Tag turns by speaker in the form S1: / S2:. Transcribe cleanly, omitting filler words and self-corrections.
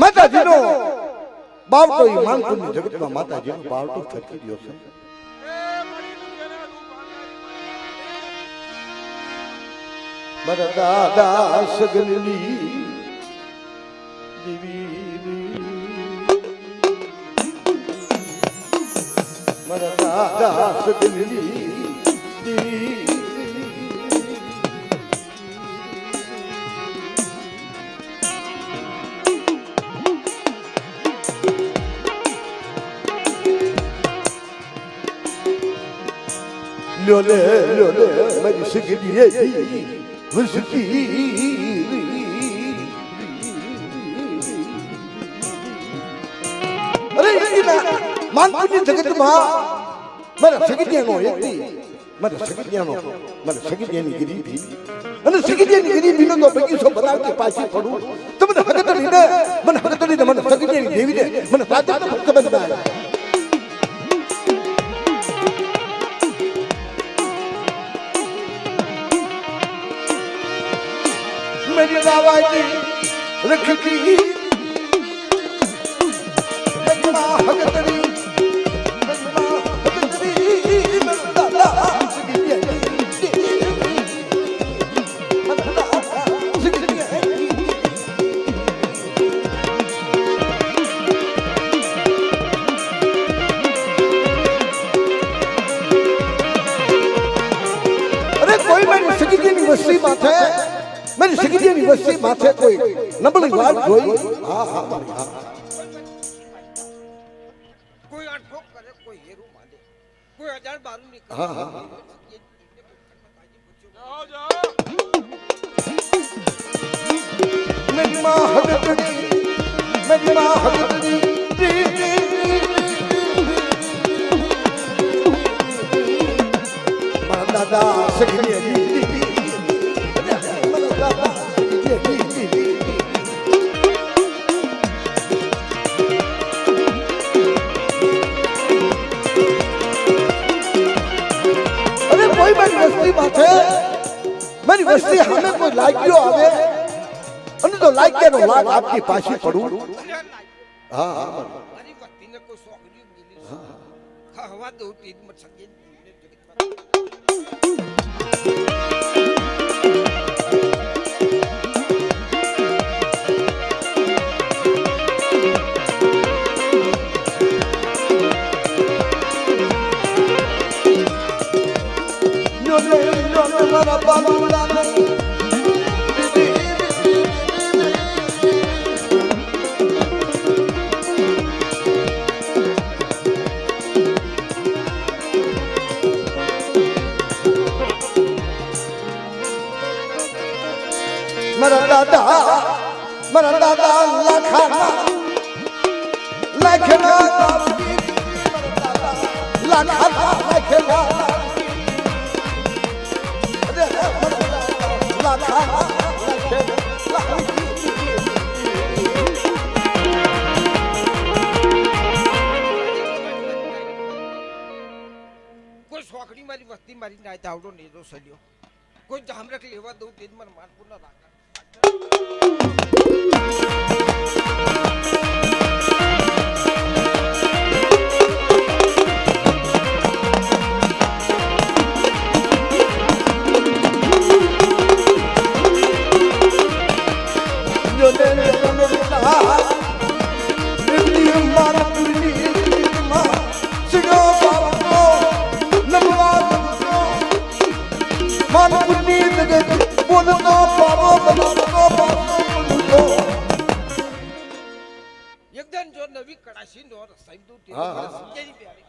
S1: માતાજીનો બાવટો ઈ માનપુરની જગતમાં માતાજીનો બાવટો ફરકી રહ્યો છે. મારા દાદા સગલની દેવી, મારા દાદા સગલની દેવી, લ્યોલે લ્યોલે મારી સગલી વસતી. અરે માનપુરની જગતમાં મારા સગડિયાનો એકથી મારા સગડિયાની ગરીબી અને સગડિયાની ગરીબીનો તો બગીચો બનાવતી પાછી પડું તો મને હગતડીને મને સગડિયાની દેવીને મને સાચા તો ભક્ત બંધાય. मेरी रावाजी रखती मेरी माँ हगतरी अरे कोई मेरी सगीनी वस्ती बात है. मेरी सगीनी वस्ती माथे कोई नबળી વાત જોઈ. હા હા હા.
S2: કોઈ અઠોક કરે, કોઈ હેરું માંડે, કોઈ હજાર બારું નીકળે.
S1: હા હા. मेरी माँ हगतड़ी माँ दादा सगली मेरी वस्ती हमें कोई लाग्यो आवे અને તો લાગ્યાનો લાગ આપની પાછી પડું. હા હા.
S2: મારી વસ્તીને કોઈ સોગડી મિલી ખાવા દઉં તીજ મત સકે મારા બાલુલા મારા દાદા લાખના કોઈ સોખડી મારી વસ્તી મારી નાય તાવડો નેરો સલ્યો કોઈ જામરક લેવા દઉં તેજ મને માનપુર ના રાખા. એકદમ જો નવી કડાશી નો રસાઈ દઉં તે સમજાઈ પ્યારી.